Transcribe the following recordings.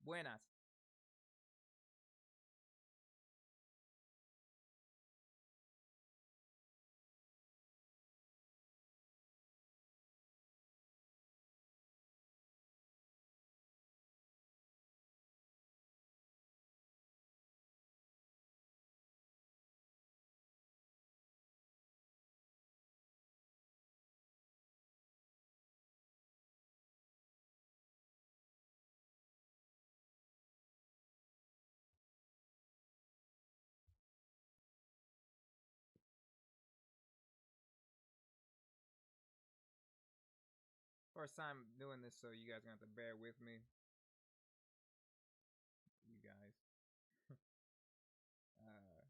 Buenas. First time doing this, so you guys are gonna have to bear with me. You guys. uh,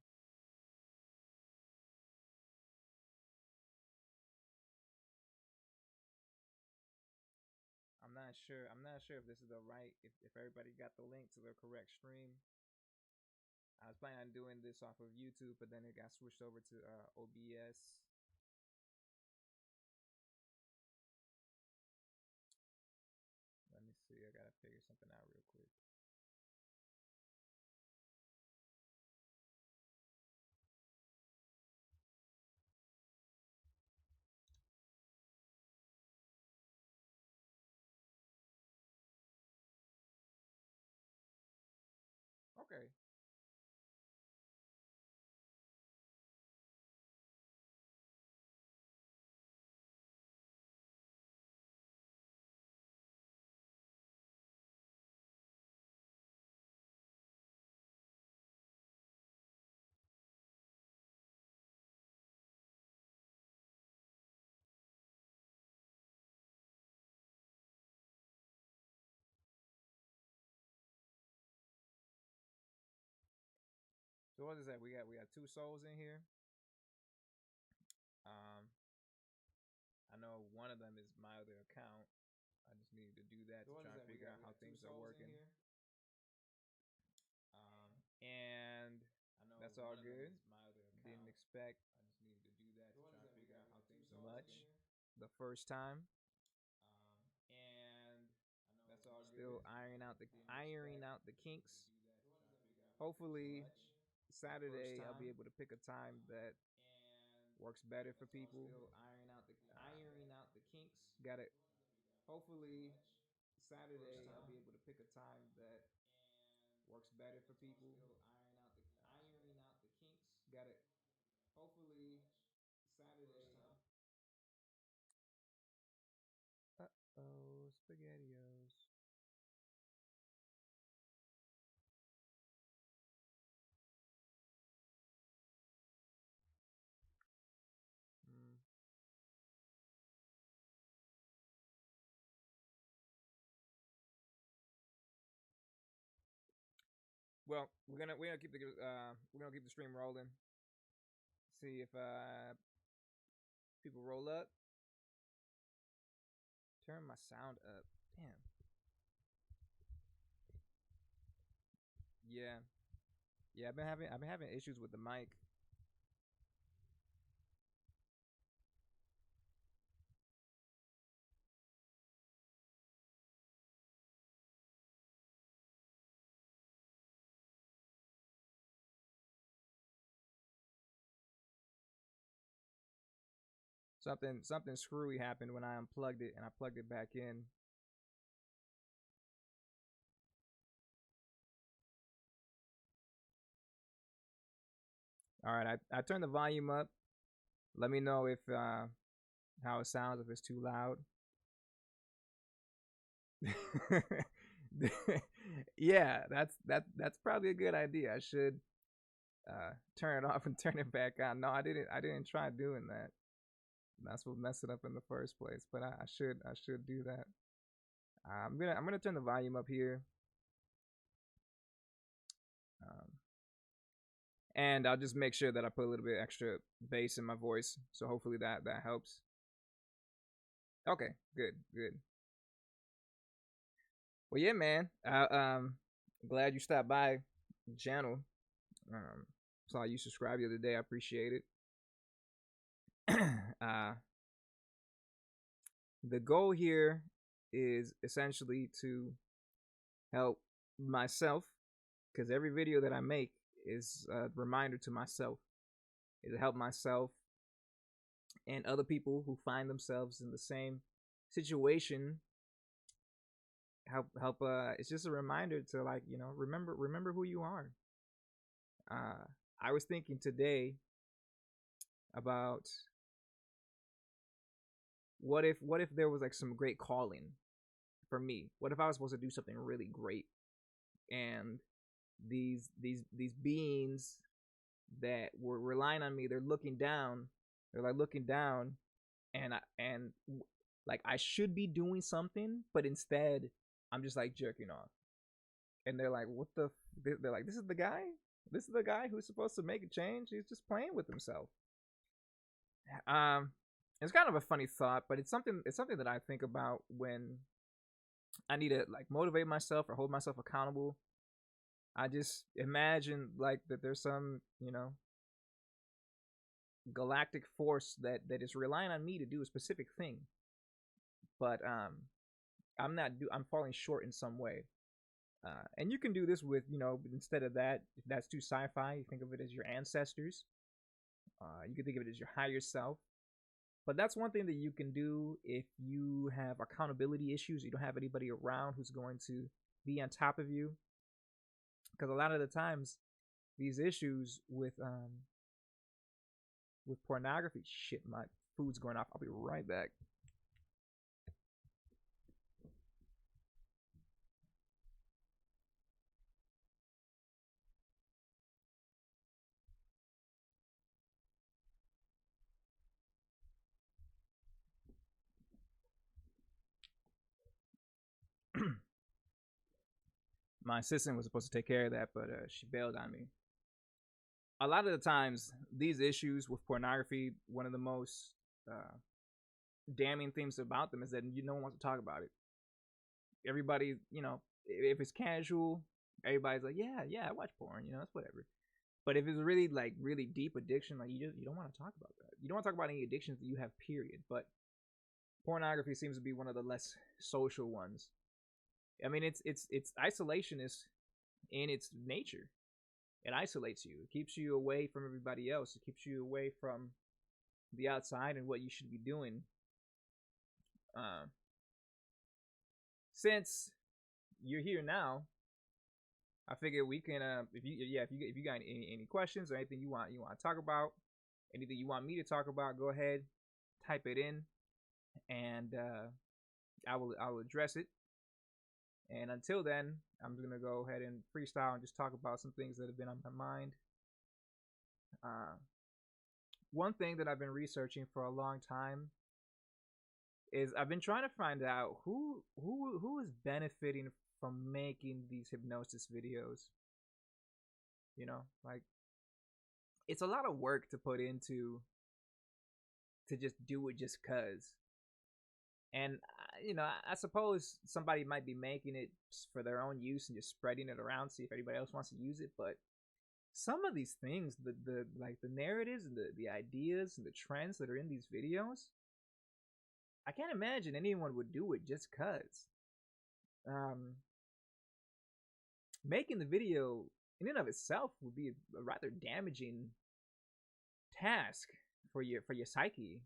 I'm not sure. I'm not sure if this is the right. If everybody got the link to the correct stream. I was planning on doing this off of YouTube, but then it got switched over to OBS. Let me see. I gotta figure something out real quick. Okay. So what is that? We got two souls in here. Um, I know one of them is my other account. I just needed to do that to try and figure out how things are working. And that's all good. Didn't expect much the first time. And that's all good. Still ironing out the kinks. Hopefully Saturday I'll be able to pick a time that works better for people. Still ironing out the kinks. Got it. Hopefully Saturday I'll be able to pick a time that works better for people. Still ironing out the kinks. Got it. Hopefully Saturday. Uh-oh, spaghettios. Mm. Well, we're gonna keep the stream rolling. See if people roll up. Turn my sound up. Damn. Yeah. Yeah, I've been having issues with the mic. Something screwy happened when I unplugged it and I plugged it back in. All right, I turned the volume up. Let me know if how it sounds, if it's too loud. Yeah, that's probably a good idea. I should turn it off and turn it back on. No, I didn't try doing that. That's what messed it up in the first place. But I should do that. I'm gonna turn the volume up here. Um, and I'll just make sure that I put a little bit extra bass in my voice. So hopefully that helps. Okay, good, good. Well, yeah, man. Glad you stopped by the channel. Saw you subscribe the other day. I appreciate it. uh, the goal here is essentially to help myself, because every video that I make is a reminder to myself, is to help myself and other people who find themselves in the same situation. Help. It's just a reminder to, like, remember who you are. uh I was thinking today about what if there was like some great calling for me. What if I was supposed to do something really great, and these beings that were relying on me, they're looking down. They're like looking down, and like I should be doing something, but instead I'm just like jerking off. And they're like, what the? They're like, this is the guy. This is the guy who's supposed to make a change. He's just playing with himself. Um, it's kind of a funny thought, but it's something. It's something that I think about when I need to like motivate myself or hold myself accountable. I just imagine like that there's some, galactic force that is relying on me to do a specific thing, but I'm falling short in some way. And you can do this with, instead of that, if that's too sci-fi, you think of it as your ancestors. You can think of it as your higher self. But that's one thing that you can do if you have accountability issues. You don't have anybody around who's going to be on top of you. Because a lot of the times, these issues with pornography, shit, my food's going off. I'll be right back. My assistant was supposed to take care of that, but she bailed on me. A lot of the times, these issues with pornography, one of the most uh, damning things about them is that no one wants to talk about it. Everybody, if it's casual, everybody's like, yeah, I watch porn, it's whatever. But if it's really like really deep addiction, like you don't want to talk about that. You don't want to talk about any addictions that you have, period. But pornography seems to be one of the less social ones. I mean, it's isolationist in its nature. It isolates you. It keeps you away from everybody else. It keeps you away from the outside and what you should be doing. Uh, since you're here now, I figure we can. If you got any questions or anything you want to talk about, anything you want me to talk about, go ahead, type it in, and I will address it. And until then, I'm gonna go ahead and freestyle and just talk about some things that have been on my mind. Uh, One thing that I've been researching for a long time is I've been trying to find out who is benefiting from making these hypnosis videos. Like, it's a lot of work to put into to just do it just cuz. And I suppose somebody might be making it for their own use and just spreading it around, see if anybody else wants to use it. But some of these things, the like the narratives and the ideas and the trends that are in these videos, I can't imagine anyone would do it just cuz. Um, Making the video in and of itself would be a rather damaging task for your psyche.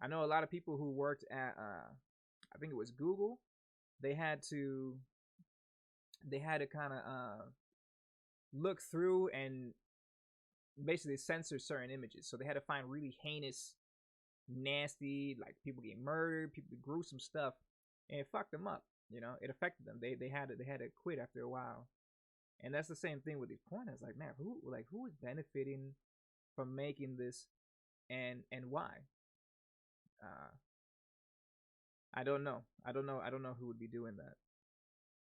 I know a lot of people who worked at I think it was Google. They had to kind of look through and basically censor certain images. So they had to find really heinous, nasty, like people getting murdered, people gruesome stuff, and it fucked them up. It affected them. They had to quit after a while. And that's the same thing with these porn. It's like, man, who is benefiting from making this, and why? Uh, I don't know who would be doing that.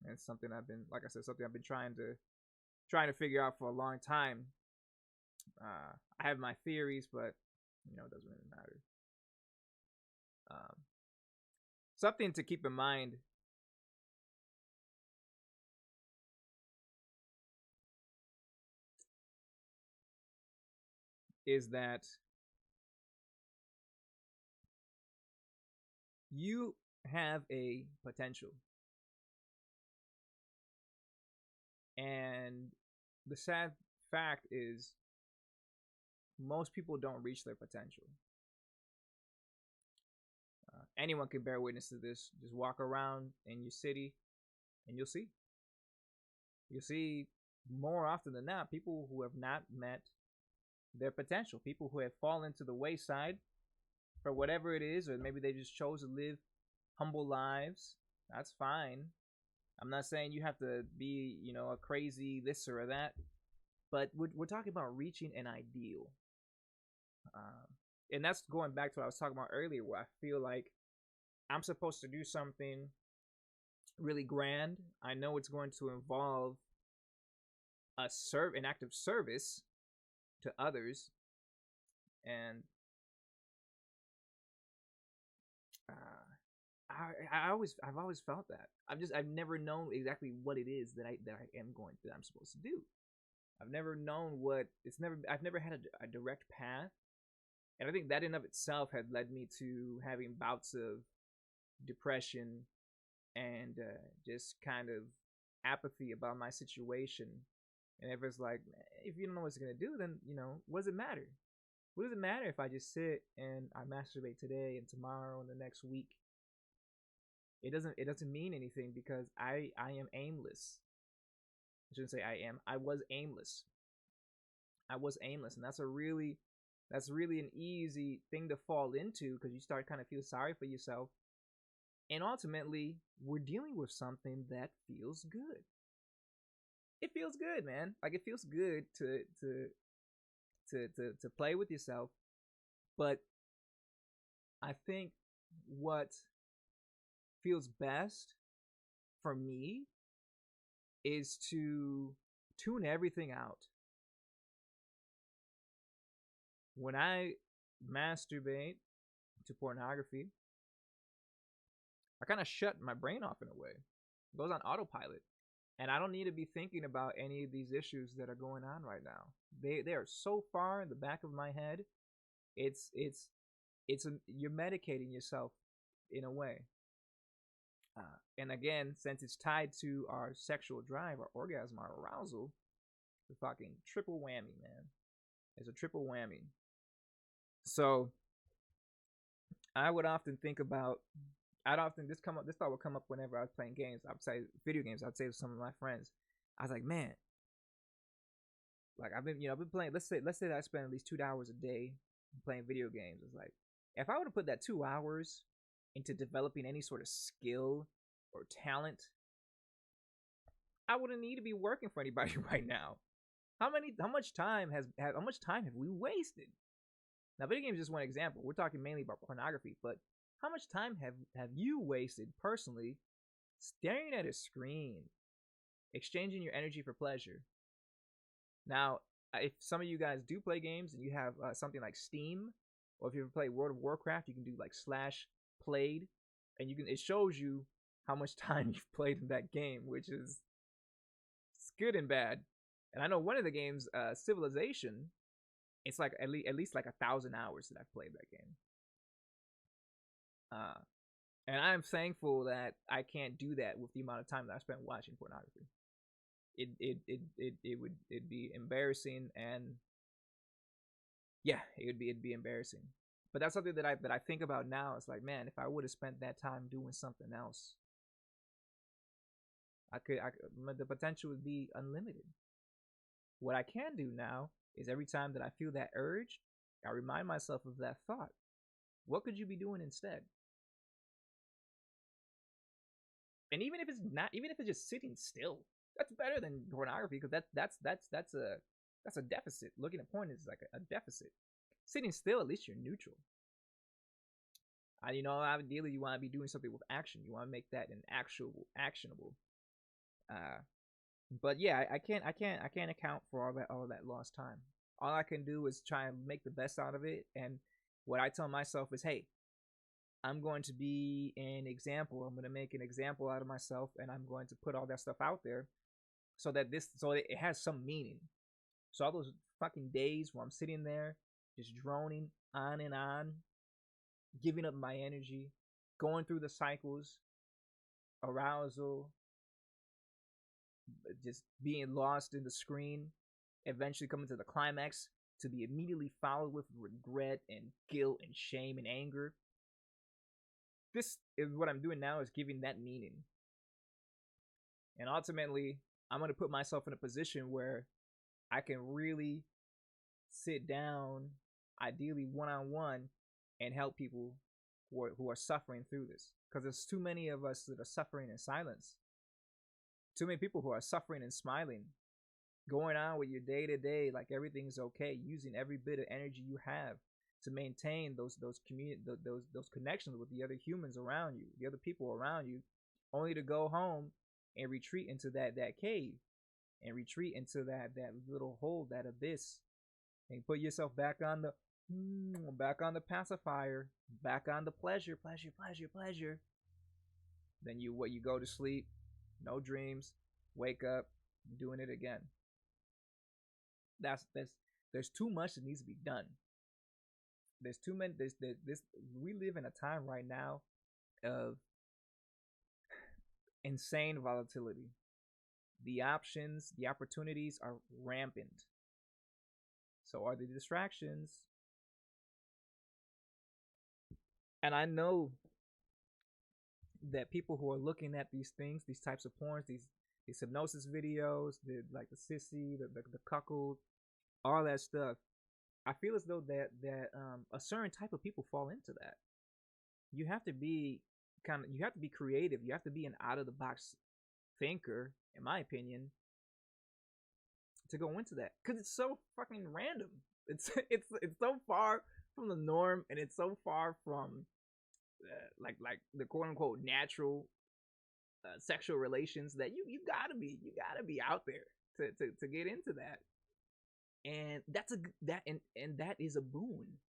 And it's something I've been, like I said, something I've been trying to figure out for a long time. I have my theories, but it doesn't really matter. Um, Something to keep in mind is that you have a potential. And the sad fact is, most people don't reach their potential. Anyone can bear witness to this. Just walk around in your city and you'll see. You'll see more often than not people who have not met their potential, people who have fallen to the wayside for whatever it is, or maybe they just chose to live humble lives. That's fine. I'm not saying you have to be, a crazy this or that, but we're talking about reaching an ideal. And that's going back to what I was talking about earlier, where I feel like I'm supposed to do something really grand. I know it's going to involve an act of service to others, and I've always felt that. I've never known exactly what it is that I'm supposed to do. I've never known I've never had a direct path, and I think that in of itself had led me to having bouts of depression and just kind of apathy about my situation. And everyone's like, if you don't know what it's gonna do, then what does it matter? What does it matter if I just sit and I masturbate today and tomorrow and the next week? It doesn't mean anything, because I am aimless. I shouldn't say I am. I was aimless. And that's really an easy thing to fall into, because you start kind of feel sorry for yourself. And ultimately, we're dealing with something that feels good. It feels good, man. Like, it feels good to play with yourself. But I think what feels best for me is to tune everything out. When I masturbate to pornography, I kind of shut my brain off in a way. It goes on autopilot. And I don't need to be thinking about any of these issues that are going on right now. They are so far in the back of my head. You're medicating yourself in a way. And again, since it's tied to our sexual drive, our orgasm, our arousal, the fucking triple whammy, man. It's a triple whammy. So I would often think about. This thought would come up whenever I was playing games. I'd say video games. I'd say to some of my friends, I was like, man, like I've been playing. Let's say that I spend at least 2 hours a day playing video games. It's like, if I were to put that 2 hours into developing any sort of skill or talent, I wouldn't need to be working for anybody right now. How much time have we wasted? Now, video games is just one example. We're talking mainly about pornography, but how much time have you wasted personally staring at a screen, exchanging your energy for pleasure? Now, if some of you guys do play games and you have something like Steam, or if you ever play World of Warcraft, you can do like /played, and it shows you how much time you've played in that game, which is good and bad. And I know one of the games, Civilization, it's like at least like 1,000 hours that I've played that game. And I'm thankful that I can't do that with the amount of time that I spent watching pornography. It'd be embarrassing, and yeah, it'd be embarrassing. But that's something that I think about now. It's like, man, if I would have spent that time doing something else, the potential would be unlimited. What I can do now is every time that I feel that urge, I remind myself of that thought. What could you be doing instead? And even if it's just sitting still, that's better than pornography, because that's a deficit. Looking at porn is like a deficit. Sitting still, at least you're neutral. Ideally you want to be doing something with action. You want to make that an actionable. But yeah, I can't account for all of that lost time. All I can do is try and make the best out of it. And what I tell myself is, hey, I'm going to be an example. I'm going to make an example out of myself, and I'm going to put all that stuff out there so that it has some meaning. So all those fucking days where I'm sitting there just droning on and on, giving up my energy, going through the cycles, arousal, just being lost in the screen, eventually coming to the climax to be immediately followed with regret and guilt and shame and anger. This is what I'm doing now, is giving that meaning. And ultimately, I'm going to put myself in a position where I can really sit down, ideally one on one, and help people who are suffering through this. Because there's too many of us that are suffering in silence. Too many people who are suffering and smiling, going on with your day to day like everything's okay, using every bit of energy you have to maintain those connections with the other humans around you, the other people around you, only to go home and retreat into that cave, and retreat into that little hole, that abyss, and put yourself back on the pacifier, back on the pleasure. Then you go to sleep, no dreams, wake up, doing it again. There's too much that needs to be done. There's too many. This we live in a time right now of insane volatility. The options, the opportunities are rampant. So are the distractions. And I know that people who are looking at these things, these types of porns, these hypnosis videos, the sissy, the cuckold, all that stuff, I feel as though that a certain type of people fall into that. You have to be creative. You have to be an out of the box thinker, in my opinion, to go into that, because it's so fucking random. It's so far from the norm, and it's so far from like the quote unquote natural sexual relations that you gotta be out there to get into that. And that is a boon.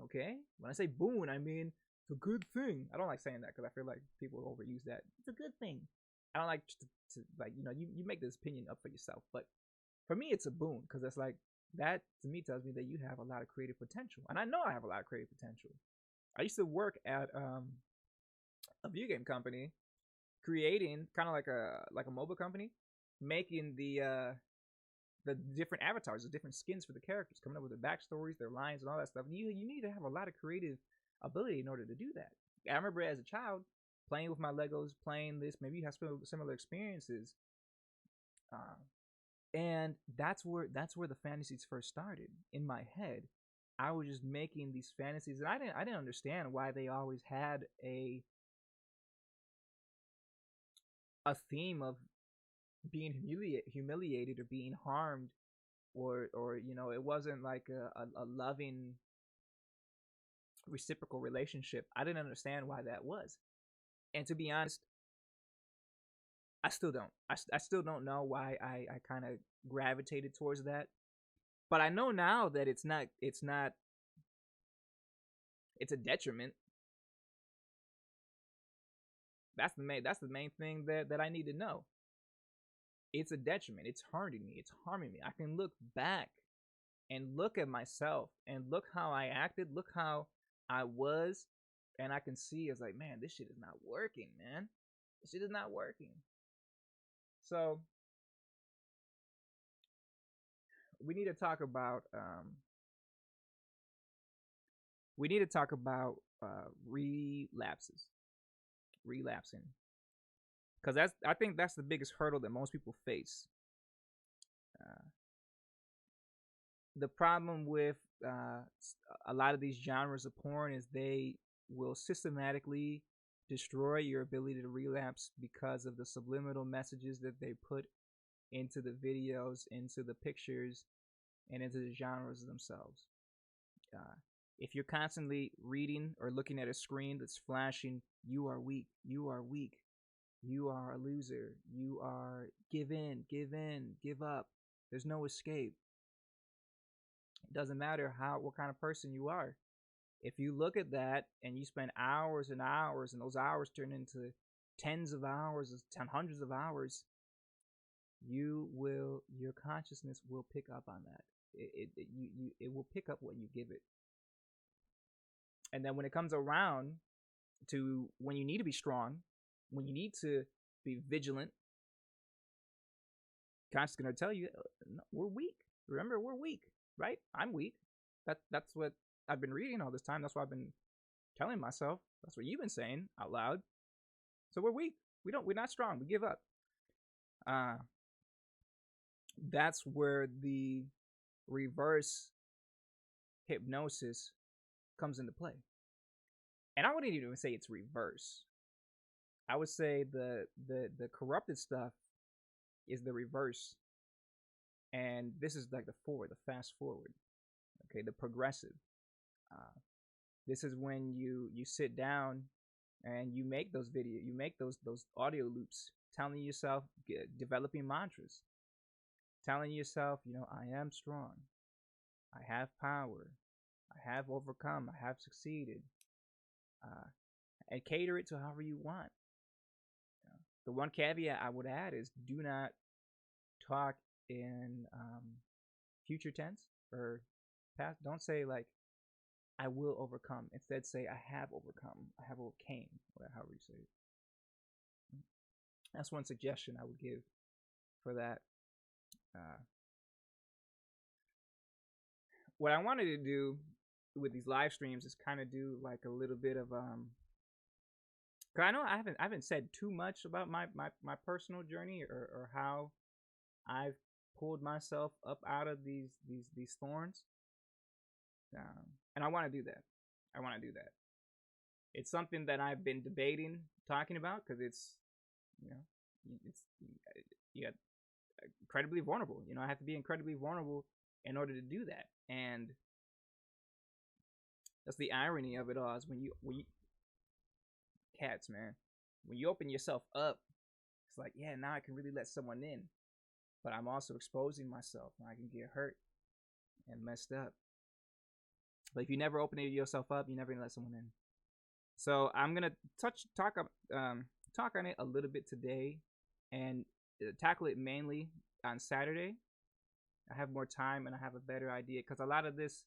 Okay, when I say boon, I mean it's a good thing. I don't like saying that because I feel like people overuse that. It's a good thing. I don't like to like, you make this opinion up for yourself, but for me it's a boon, because it's like, that to me tells me that you have a lot of creative potential, and I know I have a lot of creative potential. I used to work at a video game company, creating kind of like a mobile company, making the different avatars, the different skins for the characters, coming up with their backstories, their lines, and all that stuff. And you need to have a lot of creative ability in order to do that. I remember as a child playing with my Legos, playing this. Maybe you have similar experiences, and that's where the fantasies first started in my head. I was just making these fantasies, and I didn't understand why they always had a theme of being humiliated or being harmed, or it wasn't like a loving reciprocal relationship. I didn't understand why that was, and to be honest, I still don't. I still don't know why I kind of gravitated towards that. But I know now that it's not. It's a detriment. That's the main thing that I need to know. It's a detriment. It's hurting me. It's harming me. I can look back and look at myself and look how I acted, look how I was, and I can see it's like, man, this shit is not working, man. This shit is not working. So we need to talk about relapsing, because I think that's the biggest hurdle that most people face. The problem with a lot of these genres of porn is they will systematically destroy your ability to relapse because of the subliminal messages that they put into the videos, into the pictures, and into the genres themselves. If you're constantly reading or looking at a screen that's flashing, you are weak, you are weak, you are a loser, you are give in, give up, there's no escape. It doesn't matter what kind of person you are. If you look at that and you spend hours and hours, and those hours turn into tens of hours, hundreds of hours, your consciousness will pick up on that. It will pick up what you give it. And then when it comes around to when you need to be strong, when you need to be vigilant, Conscious gonna tell you, no, we're weak. Remember, we're weak, right? I'm weak. That's what I've been reading all this time. That's what I've been telling myself. That's what you've been saying out loud. So we're weak. We're not strong. We give up. Uh, that's where the reverse hypnosis comes into play. And I wouldn't even say it's reverse. I would say the corrupted stuff is the reverse, and this is like the forward, the fast forward. Okay, the progressive. This is when you sit down and you make those you make those audio loops, telling yourself, developing mantras, telling yourself, I am strong, I have power, I have overcome, I have succeeded, and cater it to however you want. The one caveat I would add is do not talk in future tense or past. Don't say like I will overcome. Instead, say I have overcome. I have overcame, or however you say it. That's one suggestion I would give for that. What I wanted to do with these live streams is kind of do like a little bit of cause I know I haven't said too much about my personal journey or how I've pulled myself up out of these thorns. And I want to do that. I want to do that. It's something that I've been debating, talking about, because it's incredibly vulnerable. I have to be incredibly vulnerable in order to do that. And that's the irony of it all, is when you cats, man, when you open yourself up, it's like, yeah, now I can really let someone in, but I'm also exposing myself, and I can get hurt and messed up. But if you never open yourself up, you're never gonna let someone in. So I'm gonna talk on it a little bit today, and tackle it mainly on Saturday. I have more time and I have a better idea, because a lot of this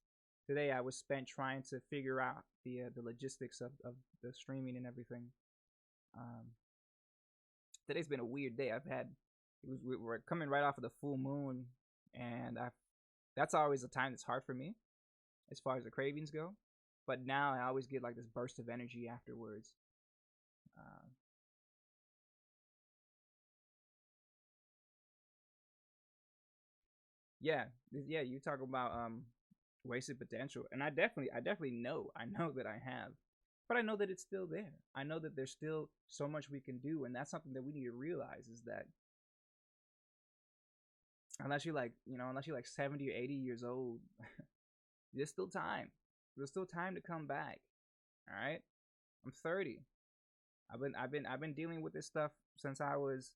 today I was spent trying to figure out the logistics of the streaming and everything. Today's been a weird day. We're coming right off of the full moon, and that's always a time that's hard for me as far as the cravings go. But now I always get like this burst of energy afterwards. Yeah, you talk about wasted potential, and I definitely know. I know that I have, but I know that it's still there. I know that there's still so much we can do, and that's something that we need to realize, is that unless you're like 70 or 80 years old, there's still time. There's still time to come back. All right, I'm 30. I've been dealing with this stuff since I was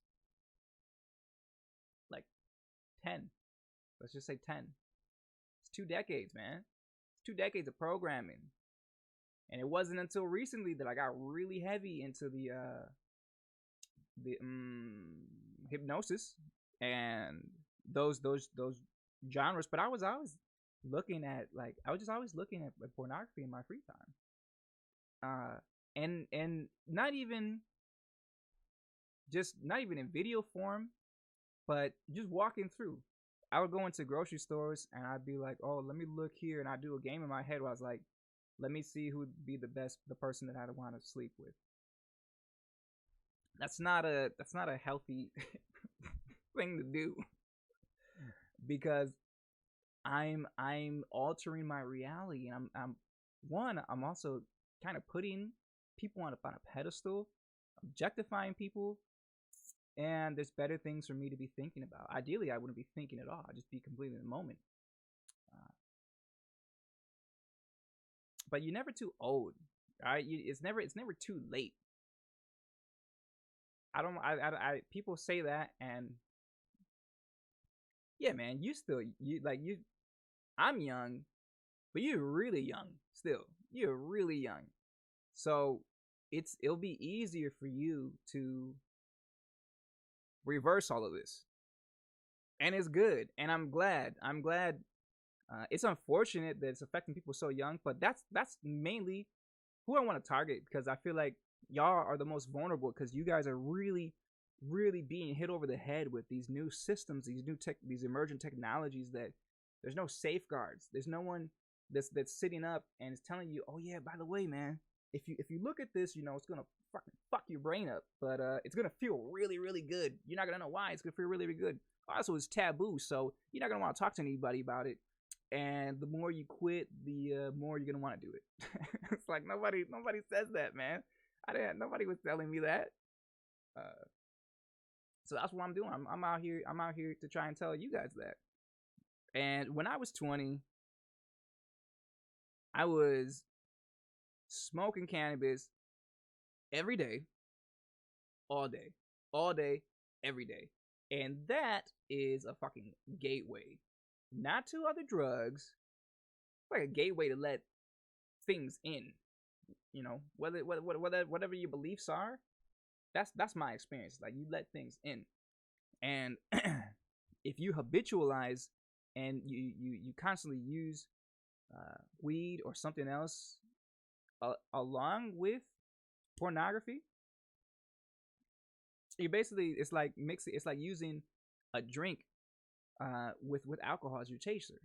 like 10. Let's just say 10. It's 2 decades, man. It's 2 decades of programming. And it wasn't until recently that I got really heavy into the hypnosis and those genres. But I was always looking at always looking at pornography in my free time. And not even in video form, but just walking through. I would go into grocery stores and I'd be like, oh, let me look here, and I'd do a game in my head where I was like, let me see who'd be the person that I'd want to sleep with. That's not a healthy thing to do, because I'm altering my reality, and I'm also kind of putting people on a pedestal, objectifying people. And there's better things for me to be thinking about. Ideally, I wouldn't be thinking at all. I'd just be completely in the moment. But you're never too old, right? It's never too late. People say that, and yeah, man, I'm young, but you're really young still. You're really young. So it'll be easier for you to reverse all of this, and it's good, and I'm glad. It's unfortunate that it's affecting people so young, but that's mainly who I want to target, because I feel like y'all are the most vulnerable, because you guys are really really being hit over the head with these new systems, these emergent technologies that there's no safeguards. There's no one that's sitting up and is telling you, oh yeah, by the way, man, if you look at this, it's gonna fucking fuck your brain up, but it's gonna feel really really good. You're not gonna know why. It's gonna feel really really good. Also, it's taboo, so you're not gonna want to talk to anybody about it. And the more you quit, the more you're gonna want to do it. It's like nobody says that, man. Nobody was telling me that. Uh, so that's what I'm doing. I'm out here. I'm out here to try and tell you guys that. And when I was 20, I was smoking cannabis every day, all day, every day. And that is a fucking gateway, not to other drugs, like a gateway to let things in. Whatever your beliefs are, that's my experience. Like, you let things in, and if you habitualize and you constantly use weed or something else along with pornography, you basically, it's like mixing. It's like using a drink with alcohol as your chaser.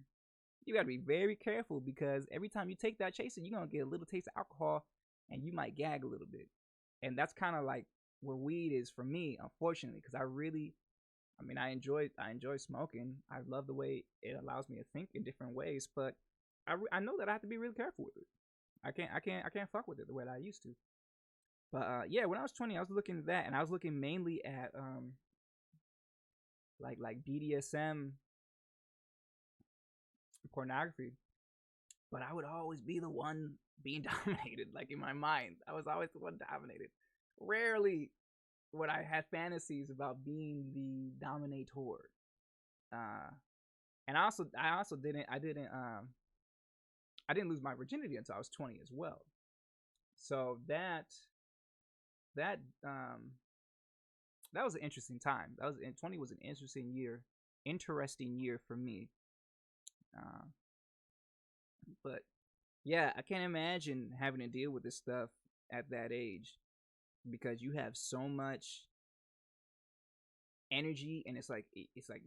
You got to be very careful, because every time you take that chaser, you're gonna get a little taste of alcohol, and you might gag a little bit. And that's kind of like where weed is for me, unfortunately, because I enjoy smoking. I love the way it allows me to think in different ways, but I know that I have to be really careful with it. I can't fuck with it the way that I used to. But yeah, when I was 20, I was looking at that, and I was looking mainly at like BDSM pornography. But I would always be the one being dominated. Like, in my mind, I was always the one dominated. Rarely would I have fantasies about being the dominator. And I also didn't lose my virginity until I was 20 as well. So that was an interesting time. 20 was an interesting year for me. But yeah, I can't imagine having to deal with this stuff at that age, because you have so much energy, and it's like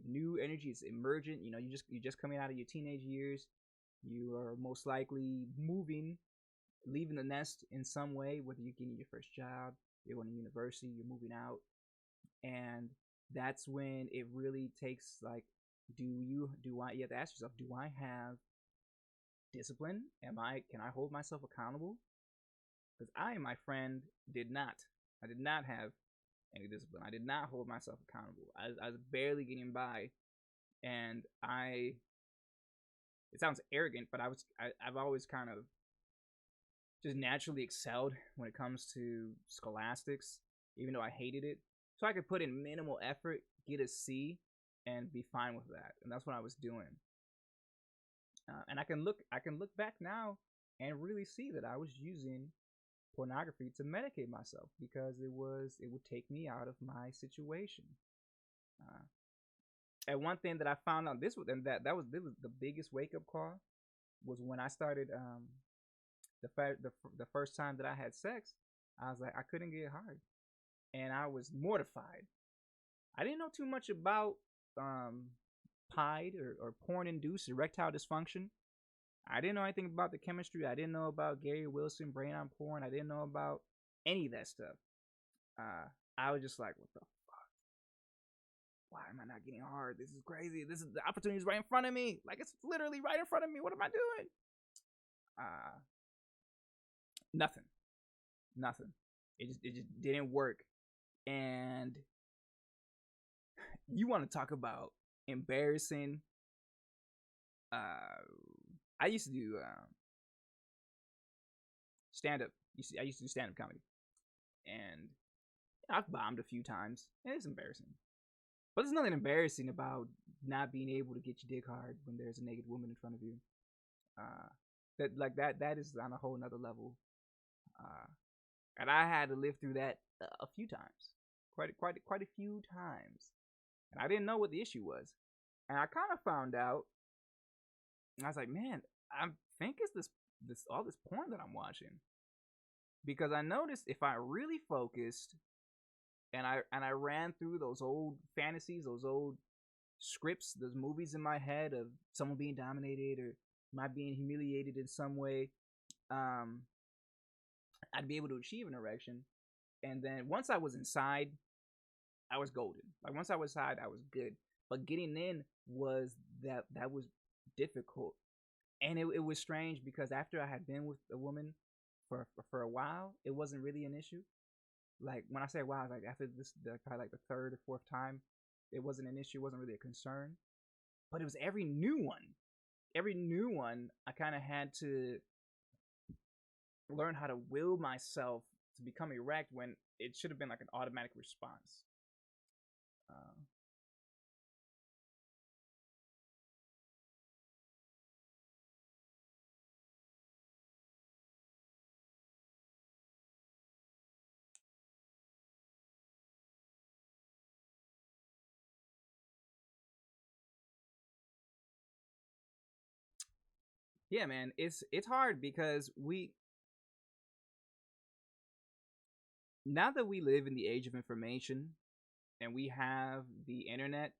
new energy. It's emergent. You're just coming out of your teenage years. You are most likely leaving the nest in some way, whether you're getting your first job, you're going to university, you're moving out. And that's when it really takes, like, you have to ask yourself, do I have discipline? Can I hold myself accountable? Because I, my friend, did not. I did not have any discipline. I did not hold myself accountable. I was barely getting by, and it sounds arrogant, but I've always kind of just naturally excelled when it comes to scholastics, even though I hated it. So I could put in minimal effort, get a C, and be fine with that. And that's what I was doing. And I can look back now and really see that I was using pornography to medicate myself, because it would take me out of my situation. And one thing that I found out, this was the biggest wake up call, was when I started the first time that I had sex. I was like, I couldn't get hard, and I was mortified. I didn't know too much about PIDE or porn induced erectile dysfunction. I didn't know anything about the chemistry. I didn't know about Gary Wilson, brain on porn. I didn't know about any of that stuff. I was just like, what the fuck? Why am I not getting hard? This is crazy. This is the opportunity's right in front of me. Like, it's literally right in front of me. What am I doing? Nothing. It just didn't work. And you want to talk about embarrassing? I used to do stand up. I used to do stand up comedy, and I've bombed a few times, and it's embarrassing. But there's nothing embarrassing about not being able to get your dick hard when there's a naked woman in front of you. That is on a whole nother level. And I had to live through that a few times, quite a few times, and I didn't know what the issue was. And I kind of found out, and I was like, man, I think it's all this porn that I'm watching, because I noticed if I really focused And I ran through those old fantasies, those old scripts, those movies in my head of someone being dominated or my being humiliated in some way. Um, I'd be able to achieve an erection, and then once I was inside, I was golden. Like once I was inside, I was good. But getting in was that was difficult, and it was strange because after I had been with a woman for a while, it wasn't really an issue. Like when I say wow, like after this, probably like the third or fourth time, it wasn't an issue. It wasn't really a concern. But it was every new one. Every new one, I kind of had to learn how to will myself to become erect when it should have been like an automatic response. Uh, yeah, man, it's hard because we now that we live in the age of information and we have the internet,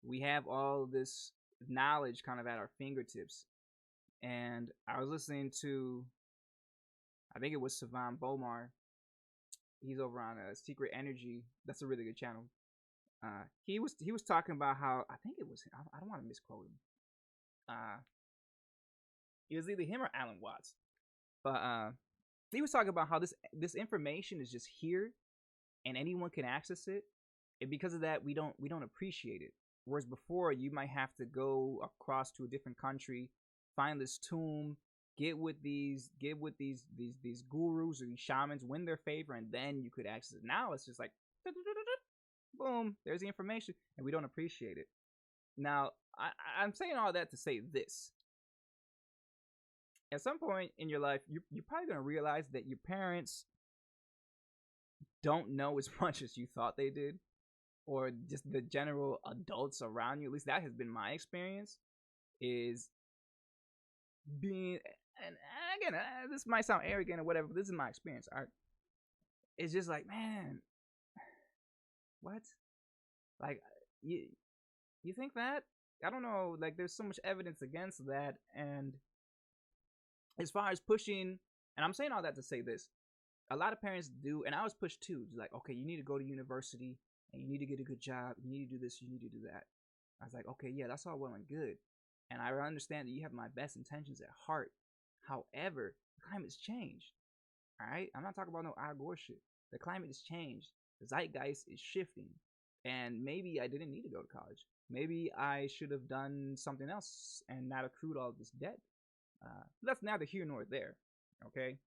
we have all this knowledge kind of at our fingertips. And I was listening to, I think it was Savan Bomar. He's over on Secret Energy. That's a really good channel. He was talking about how I think it was I don't want to misquote him. Uh, it was either him or Alan Watts, but he was talking about how this information is just here and anyone can access it, and because of that, we don't appreciate it. Whereas before, you might have to go across to a different country, find this tomb, get with these gurus or these shamans, win their favor, and then you could access it. Now it's just like boom, there's the information, and we don't appreciate it. Now, I'm saying all that to say this: at some point in your life, you're probably gonna realize that your parents don't know as much as you thought they did, or just the general adults around you. At least that has been my experience. Is being and again, this might sound arrogant or whatever, but this is my experience. All right, it's just like, man, what? Like you think that? I don't know. Like there's so much evidence against that, and as far as pushing, and I'm saying all that to say this: a lot of parents do, and I was pushed too. It's like, okay, you need to go to university and you need to get a good job. You need to do this. You need to do that. I was like, okay, yeah, that's all well and good, and I understand that you have my best intentions at heart. However, the climate's changed. All right, I'm not talking about no Al Gore shit. The climate has changed. The zeitgeist is shifting, and maybe I didn't need to go to college. Maybe I should have done something else and not accrued all this debt. That's neither here nor there. Okay,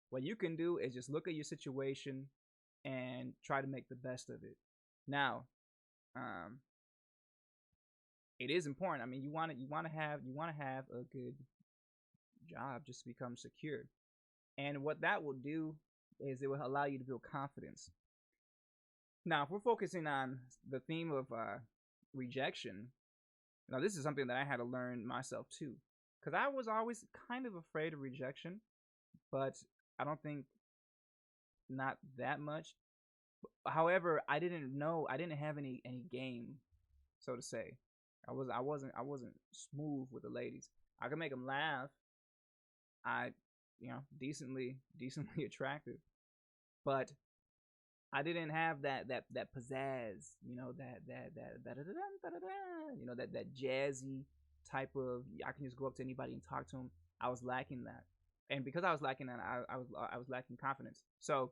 what you can do is just look at your situation and try to make the best of it. Now, um, it is important. I mean, you want to have a good job just to become secure, and what that will do is it will allow you to build confidence. Now, if we're focusing on the theme of rejection, now this is something that I had to learn myself too, because I was always kind of afraid of rejection, but I don't think not that much. However, I didn't have any game, so to say. I wasn't smooth with the ladies. I could make them laugh. I, decently attractive, but I didn't have that pizzazz, that jazzy type of. I can just go up to anybody and talk to them. I was lacking that, and because I was lacking that, I was lacking confidence. So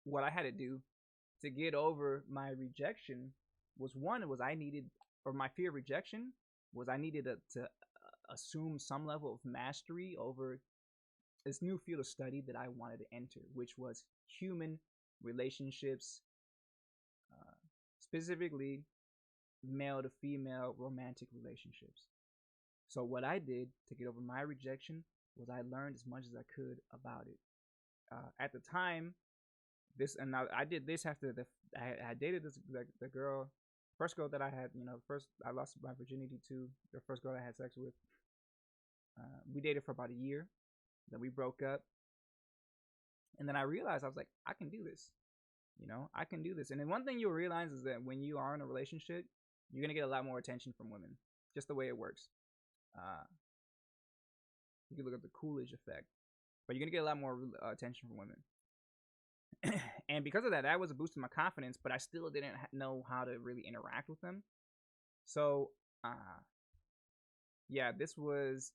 what I had to do to get over my rejection was one, it was I needed, or my fear of rejection was I needed to assume some level of mastery over this new field of study that I wanted to enter, which was human relationships, uh, specifically male to female romantic relationships. So what I did to get over my rejection was I learned as much as I could about it. At the time, this and now I did this after I dated this the girl, first girl that I had, first I lost my virginity to, the first girl I had sex with. We dated for about a year, then we broke up, and then I realized I was like, I can do this. I can do this. And then one thing you'll realize is that when you are in a relationship, you're gonna get a lot more attention from women, just the way it works. Uh, you can look at the Coolidge effect, but you're gonna get a lot more attention from women. And because of that, that was a boost in my confidence. But I still didn't know how to really interact with them. So, yeah, this was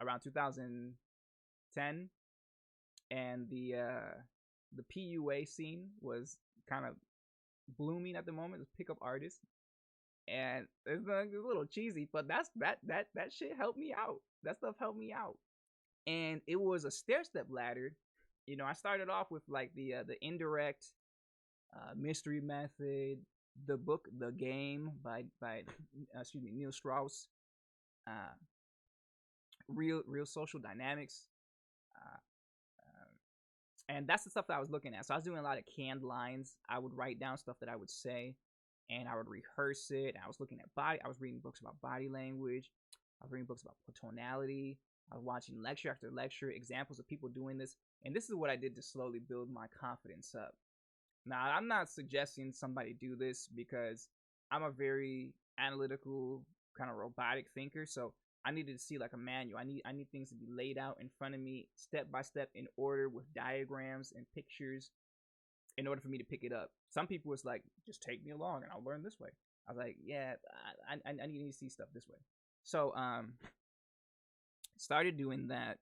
around 2010, and the PUA scene was kind of blooming at the moment. It was pickup artists, and it's a little cheesy, but that shit helped me out. That stuff helped me out, and it was a stair step ladder. I started off with like the indirect mystery method, the book The Game by excuse me, Neil Strauss, uh, real social dynamics, uh, and that's the stuff that I was looking at. So I was doing a lot of canned lines. I would write down stuff that I would say, and I would rehearse it. And I was looking at body. I was reading books about body language. I was reading books about tonality. I was watching lecture after lecture, examples of people doing this, and this is what I did to slowly build my confidence up. Now, I'm not suggesting somebody do this because I'm a very analytical, kind of robotic thinker. So I needed to see like a manual. I need things to be laid out in front of me, step by step, in order, with diagrams and pictures, in order for me to pick it up. Some people was like, just take me along and I'll learn this way. I was like, yeah, I need to see stuff this way. So started doing that,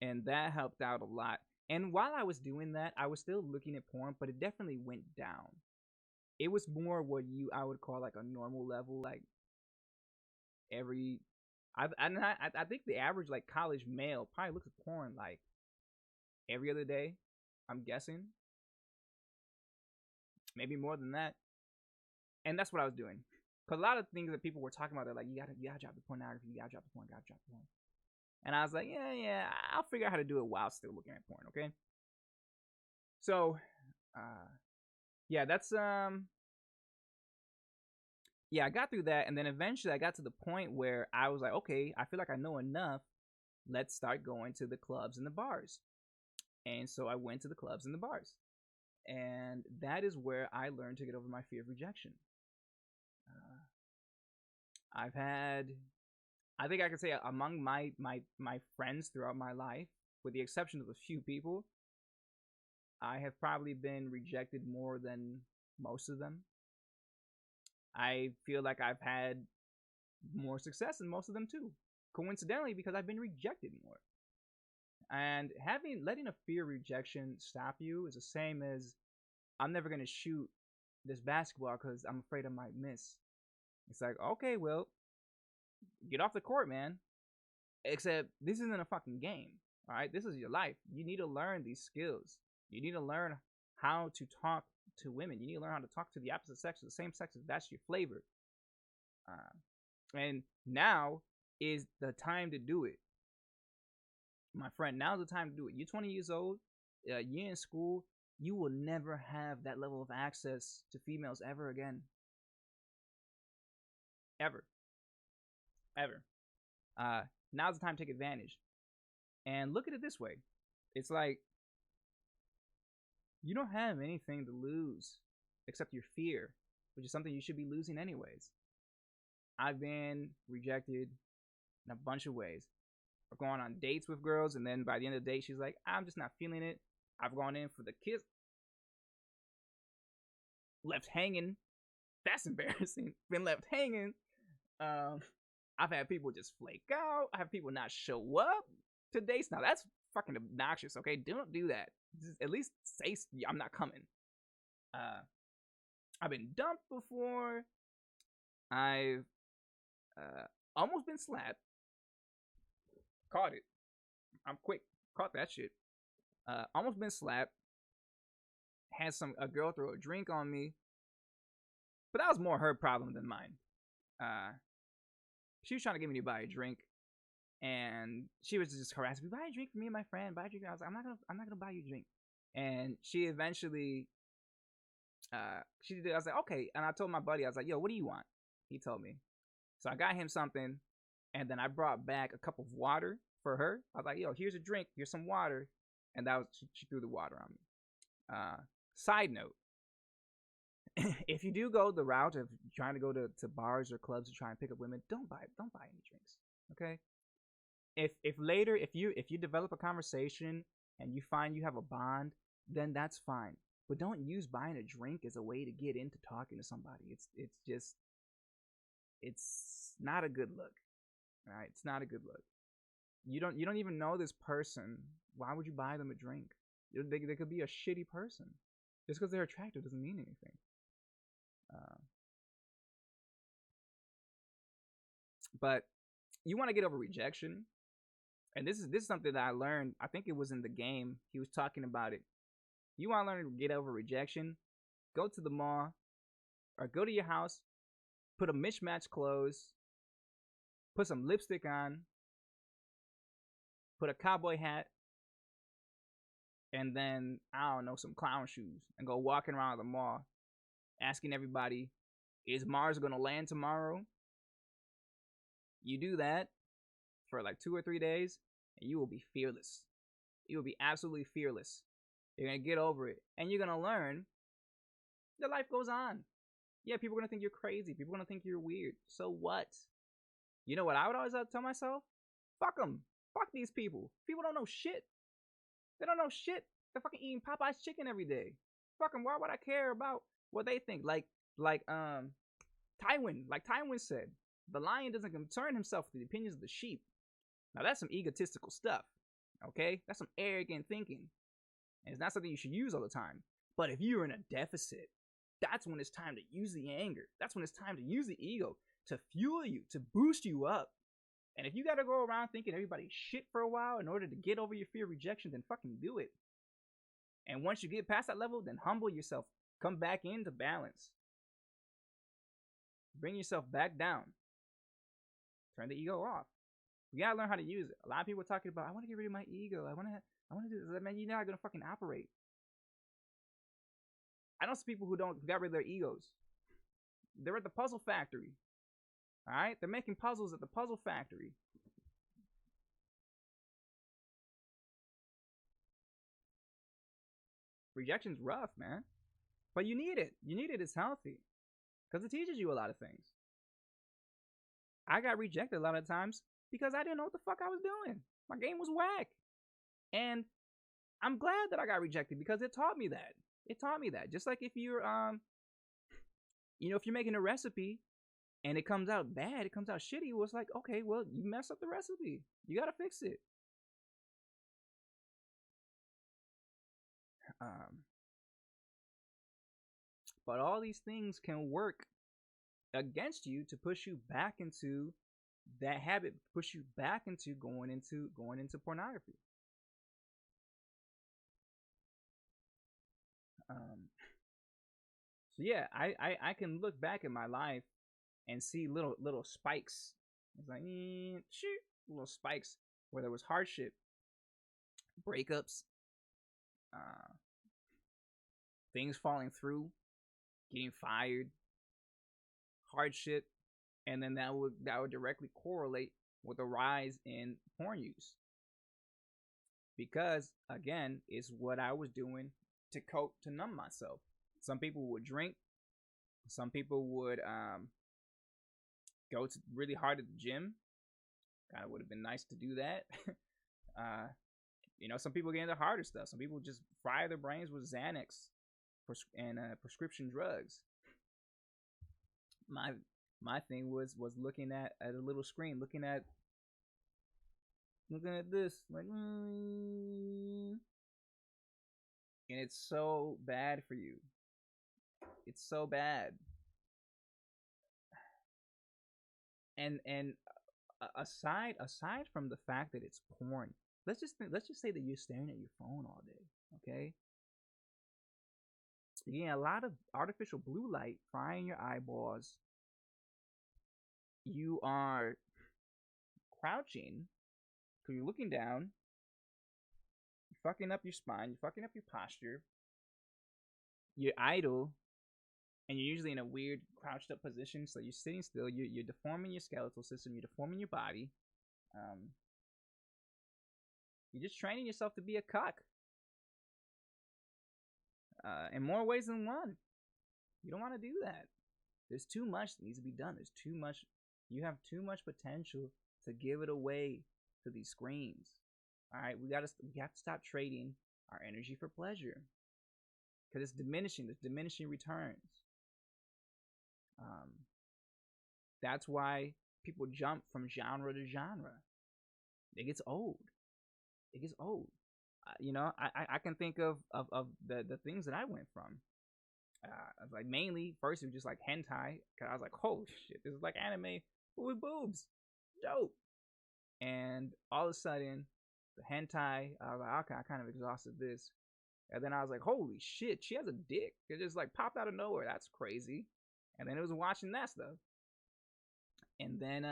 and that helped out a lot. And while I was doing that, I was still looking at porn, but it definitely went down. It was more what I would call like a normal level, like every I think the average like college male probably looks at porn like every other day. I'm guessing, maybe more than that. And that's what I was doing. Cause a lot of things that people were talking about, they're like, you gotta drop the pornography, you gotta drop the porn, gotta drop the porn. And I was like, yeah, I'll figure out how to do it while still looking at porn, okay? So, yeah, that's yeah, I got through that, and then eventually I got to the point where I was like, okay, I feel like I know enough. Let's start going to the clubs and the bars. And so I went to the clubs and the bars, and that is where I learned to get over my fear of rejection. Uh, I've had, I think I could say among my friends throughout my life, with the exception of a few people, I have probably been rejected more than most of them. I feel like I've had more success than most of them too. Coincidentally, because I've been rejected more. And letting a fear of rejection stop you is the same as I'm never gonna shoot this basketball because I'm afraid I might miss. It's like, okay, well, get off the court, man. Except this isn't a fucking game. Alright? This is your life. You need to learn these skills. You need to learn how to talk to women. You need to learn how to talk to the opposite sex, the same sex, if that's your flavor. And now is the time to do it. My friend, now's the time to do it. You're 20 years old, you're in school, you will never have that level of access to females ever again. Ever. Ever. Now's the time to take advantage. And look at it this way. It's like you don't have anything to lose except your fear, which is something you should be losing anyways. I've been rejected in a bunch of ways. I've gone on dates with girls, and then by the end of the date, she's like, I'm just not feeling it. I've gone in for the kiss. Left hanging. That's embarrassing. Been left hanging. I've had people just flake out. I have people not show up to dates. Now, that's fucking obnoxious, okay? Don't do that. Just at least say, I'm not coming. I've been dumped before. I've almost been slapped. Caught it. I'm quick. Caught that shit. Almost been slapped. Had a girl throw a drink on me, but that was more her problem than mine. She was trying to get me to buy a drink, and she was just harassing me. Buy a drink for me and my friend. Buy a drink. I was like, I'm not gonna buy you a drink. And she eventually, she did. I was like, okay. And I told my buddy, I was like, yo, what do you want? He told me. So I got him something, and then I brought back a cup of water for her. I was like, yo, here's a drink. Here's some water. And that was she threw the water on me. Uh, Side note: if you do go the route of trying to go to bars or clubs to try and pick up women, don't buy any drinks. Okay. If later if you develop a conversation and you find you have a bond, then that's fine. But don't use buying a drink as a way to get into talking to somebody. It's just it's not a good look. All right, it's not a good look. You don't even know this person. Why would you buy them a drink? They could be a shitty person. Just because they're attractive doesn't mean anything. Uh, but you want to get over rejection, and this is something that I learned. I think it was in the game. He was talking about it. You want to learn to get over rejection? Go to the mall or go to your house, put a mismatched clothes, put some lipstick on, put a cowboy hat, and then I don't know, some clown shoes, and go walking around the mall asking everybody, "Is Mars gonna land tomorrow?" You do that for like 2 or 3 days, and you will be fearless. You will be absolutely fearless. You're gonna get over it, and you're gonna learn that life goes on. Yeah, people are gonna think you're crazy. People are gonna think you're weird. So what? You know what I would always tell myself? Fuck them. Fuck these people. People don't know shit. They don't know shit. They're fucking eating Popeye's chicken every day. Fuck them. Why would I care about what they think? Like Tywin said, the lion doesn't concern himself with the opinions of the sheep. Now that's some egotistical stuff. Okay, that's some arrogant thinking, and it's not something you should use all the time. But if you're in a deficit, that's when it's time to use the anger. That's when it's time to use the ego to fuel you, to boost you up. And if you gotta go around thinking everybody's shit for a while in order to get over your fear of rejection, then fucking do it. And once you get past that level, then humble yourself. Come back into balance. Bring yourself back down. Turn the ego off. You gotta learn how to use it. A lot of people are talking about, I want to get rid of my ego. I want to do this. Man, you're not gonna fucking operate. I know some people who got rid of their egos. They're at the puzzle factory. All right, they're making puzzles at the puzzle factory. Rejection's rough, man, but you need it. You need it. It's healthy because it teaches you a lot of things. I got rejected a lot of times because I didn't know what the fuck I was doing. My game was whack, and I'm glad that I got rejected because it taught me that. It taught me that. Just like if you're if you're making a recipe and it comes out bad, it comes out shitty, well, it's like, okay, well, you messed up the recipe. You gotta fix it. Um, but all these things can work against you to push you back into that habit, push you back into going into pornography. So yeah, I can look back at my life and see little spikes. It's like shoot, little spikes where there was hardship, breakups, uh, things falling through, getting fired, hardship, and then that would directly correlate with a rise in porn use. Because again, it's what I was doing to cope to numb myself. Some people would drink. Some people would go to really hard at the gym. Kind of would have been nice to do that. Some people get into harder stuff. Some people just fry their brains with Xanax and prescription drugs. My thing was looking at a little screen, looking at this, like, and it's so bad for you. It's so bad. And aside from the fact that it's porn, let's just say that you're staring at your phone all day, okay? You're getting a lot of artificial blue light frying your eyeballs. You are crouching, so you're looking down. You're fucking up your spine. You're fucking up your posture. You're idle, and you're usually in a weird crouched up position, so you're sitting still. You're deforming your skeletal system. You're deforming your body. You're just training yourself to be a cuck. in more ways than one. You don't want to do that. There's too much that needs to be done. There's too much. You have too much potential to give it away to these screens. All right, we have to stop trading our energy for pleasure because it's diminishing. There's diminishing returns. Um, that's why people jump from genre to genre. It gets old. It gets old. I can think of the things that I went from. Like mainly first it was just like hentai, cause I was like, holy shit, this is like anime with boobs, dope. And all of a sudden, the hentai, I was like, okay, I kind of exhausted this. And then I was like, holy shit, she has a dick. It just like popped out of nowhere. That's crazy. And then it was watching that stuff. And then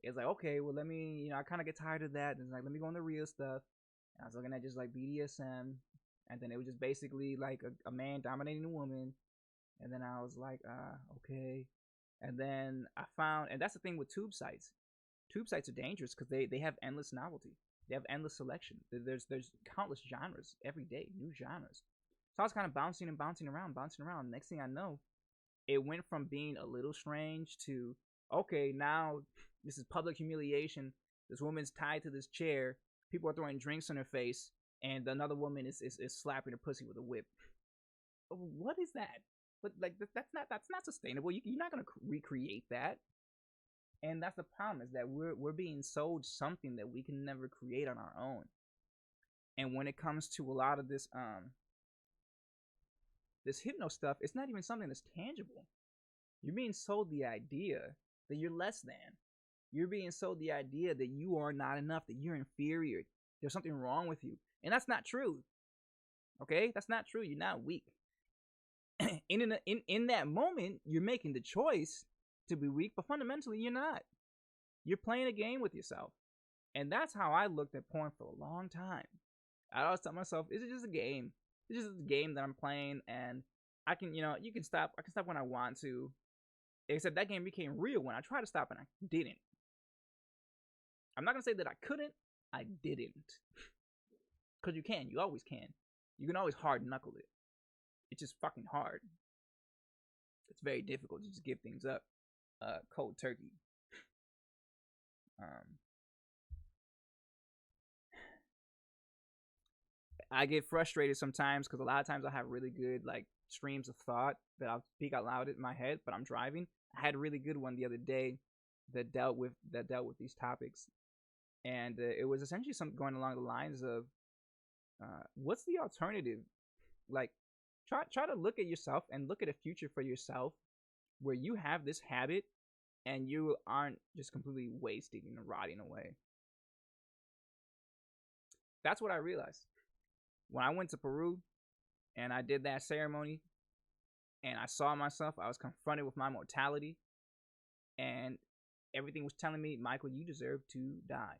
it's like, okay, well let me, I kind of get tired of that. And it's like, let me go on the real stuff. And I was looking at just like BDSM. And then it was just basically like a man dominating a woman. And then I was like, okay. And then I found, and that's the thing with tube sites. Tube sites are dangerous because they have endless novelty. They have endless selection. There's countless genres every day, new genres. So I was kind of bouncing around. Next thing I know, it went from being a little strange to, okay, now this is public humiliation. This woman's tied to this chair. People are throwing drinks in her face, and another woman is slapping her pussy with a whip. What is that? But like that's not sustainable. You're not gonna recreate that. And that's the problem, is that we're being sold something that we can never create on our own. And when it comes to a lot of this hypno stuff, it's not even something that's tangible. You're being sold the idea that you're less than. You're being sold the idea that you are not enough, that you're inferior. There's something wrong with you. And that's not true. Okay? That's not true. You're not weak. in that moment, you're making the choice to be weak, but fundamentally you're not. You're playing a game with yourself. And that's how I looked at porn for a long time. I always tell myself, is it just a game? It's just a game that I'm playing, and I can, you can stop. I can stop when I want to. Except that game became real when I tried to stop and I didn't. I'm not gonna say that I couldn't. I didn't. Cause you can. You always can. You can always hard knuckle it. It's just fucking hard. It's very difficult to just give things up cold turkey. I get frustrated sometimes because a lot of times I have really good like streams of thought that I'll speak out loud in my head, but I'm driving. I had a really good one the other day that dealt with these topics, and it was essentially something going along the lines of, what's the alternative? Like, try to look at yourself and look at a future for yourself where you have this habit and you aren't just completely wasting and rotting away. That's what I realized when I went to Peru and I did that ceremony and I saw myself. I was confronted with my mortality, and everything was telling me, Michael, you deserve to die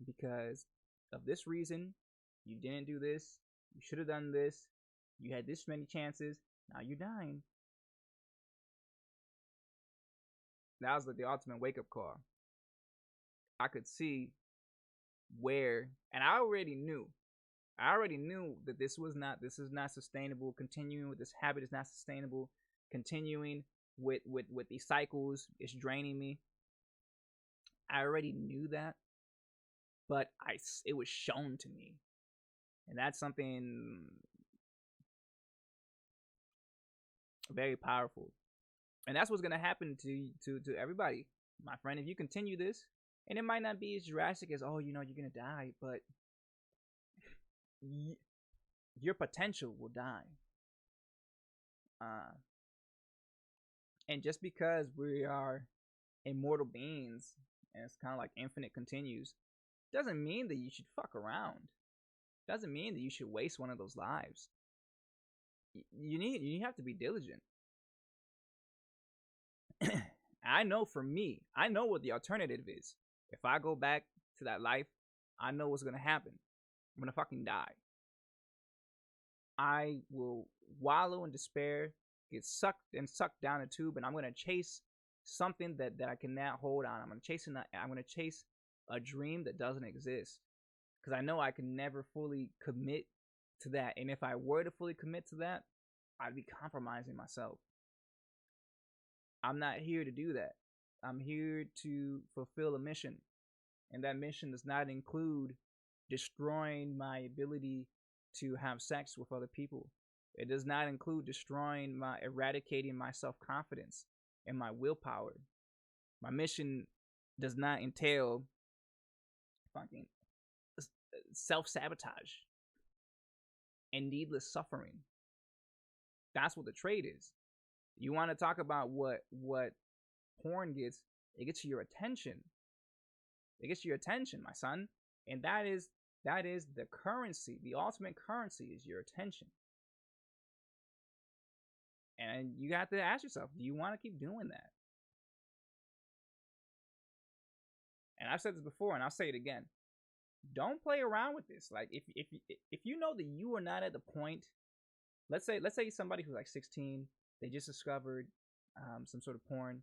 because of this reason. You didn't do this. You should have done this. You had this many chances. Now you're dying. That was like the ultimate wake-up call. I could see where, and I already knew that this is not sustainable. Continuing with this habit is not sustainable. Continuing with these cycles is draining me. I already knew that, but it was shown to me, and that's something very powerful. And that's what's gonna happen to everybody, my friend. If you continue this, and it might not be as drastic as, oh, you're gonna die, but your potential will die. And just because we are immortal beings, and it's kind of like infinite continues, doesn't mean that you should fuck around. Doesn't mean that you should waste one of those lives. You have to be diligent. I know for me, I know what the alternative is. If I go back to that life, I know what's gonna happen. I'm gonna fucking die. I will wallow in despair, get sucked down a tube, and I'm gonna chase something that I cannot hold on. I'm gonna chase a dream that doesn't exist, because I know I can never fully commit to that. And if I were to fully commit to that, I'd be compromising myself. I'm not here to do that. I'm here to fulfill a mission, and that mission does not include destroying my ability to have sex with other people. It does not include eradicating my self confidence and my willpower. My mission does not entail fucking self sabotage and needless suffering. That's what the trade is. You want to talk about what porn gets? It gets your attention. It gets your attention, my son, and that is the currency. The ultimate currency is your attention. And you have to ask yourself, do you want to keep doing that? And I've said this before, and I'll say it again. Don't play around with this. Like if you know that you are not at the point, let's say somebody who's like 16, they just discovered some sort of porn,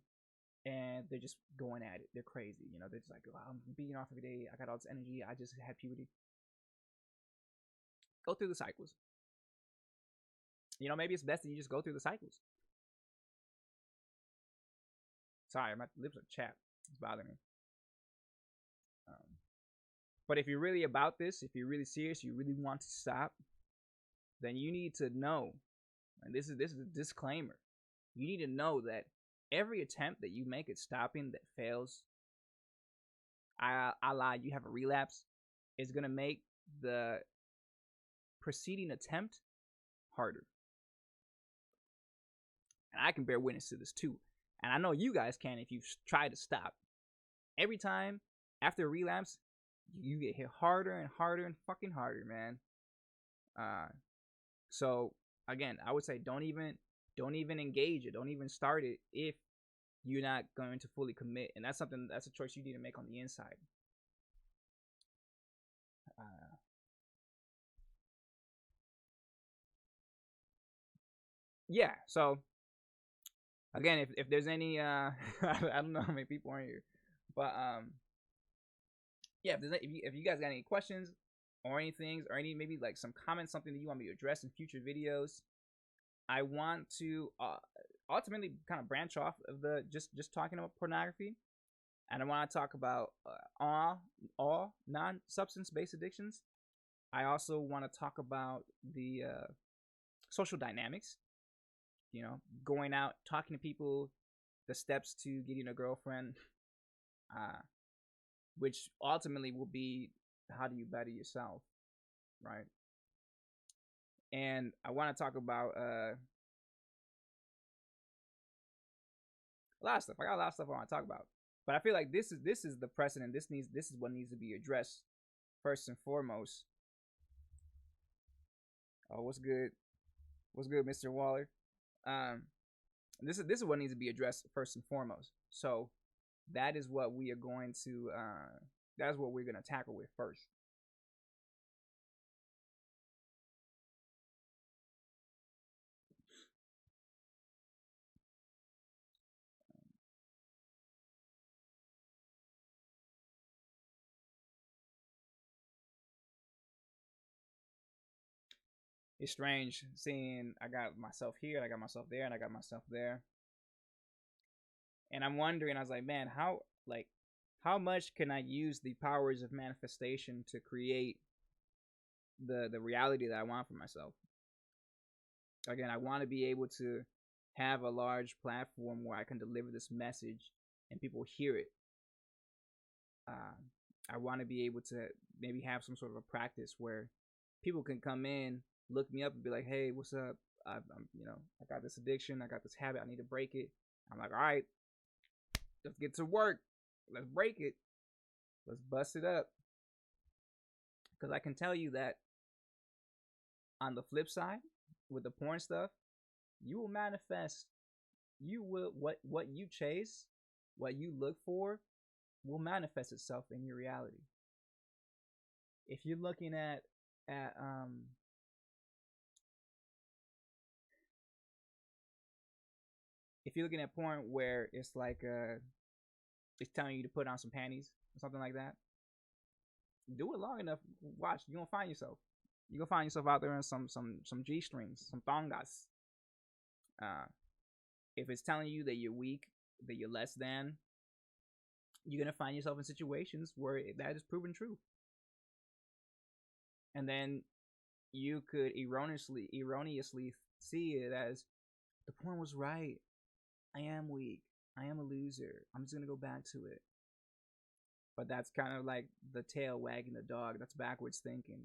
and they're just going at it. They're crazy, you know. They're just like, oh, I'm beating off every day. I got all this energy. I just had puberty. Go through the cycles. You know, maybe it's best that you just go through the cycles. Sorry, my lips are chapped. It's bothering me. But if you're really about this, if you're really serious, you really want to stop, then you need to know, and this is a disclaimer, you need to know that every attempt that you make at stopping that fails, I lied, you have a relapse, is going to make the preceding attempt harder. And I can bear witness to this too. And I know you guys can if you've tried to stop. Every time after a relapse, you get hit harder and harder and fucking harder, man. So again, I would say don't even engage it. Don't even start it if you're not going to fully commit. And that's a choice you need to make on the inside. Yeah. So again, if there's any I don't know how many people are here, but yeah, if you guys got any questions or anything, or any maybe like some comments, something that you want me to address in future videos, I want to ultimately kind of branch off of the just talking about pornography, and I want to talk about all non-substance based addictions. I also want to talk about the social dynamics. You know, going out, talking to people, the steps to getting a girlfriend. Which ultimately will be how do you better yourself, right? And I want to talk about a lot of stuff. I got a lot of stuff I want to talk about, but I feel like this is the precedent. This is what needs to be addressed first and foremost. Oh, what's good, Mr. Waller? This is what needs to be addressed first and foremost. So that is what we are going to that's what we're going to tackle with first. It's strange seeing I got myself here, and I got myself there, and I got myself there. And I'm wondering, I was like, man, how much can I use the powers of manifestation to create the reality that I want for myself? Again, I want to be able to have a large platform where I can deliver this message and people hear it. I want to be able to maybe have some sort of a practice where people can come in, look me up, and be like, "Hey, what's up? I got this addiction. I got this habit. I need to break it." I'm like, "All right, let's get to work. Let's break it. Let's bust it up." Because I can tell you that on the flip side, with the porn stuff, you will manifest. You will what you chase, what you look for, will manifest itself in your reality. If you're looking at if you're looking at porn where it's like it's telling you to put on some panties or something like that, do it long enough. Watch, you're gonna find yourself. You're gonna find yourself out there in some G strings, some thongas. Uh, if it's telling you that you're weak, that you're less than, you're gonna find yourself in situations where that is proven true, and then you could erroneously see it as the point was right. I am weak. I am a loser. I'm just gonna go back to it. But that's kind of like the tail wagging the dog. That's backwards thinking.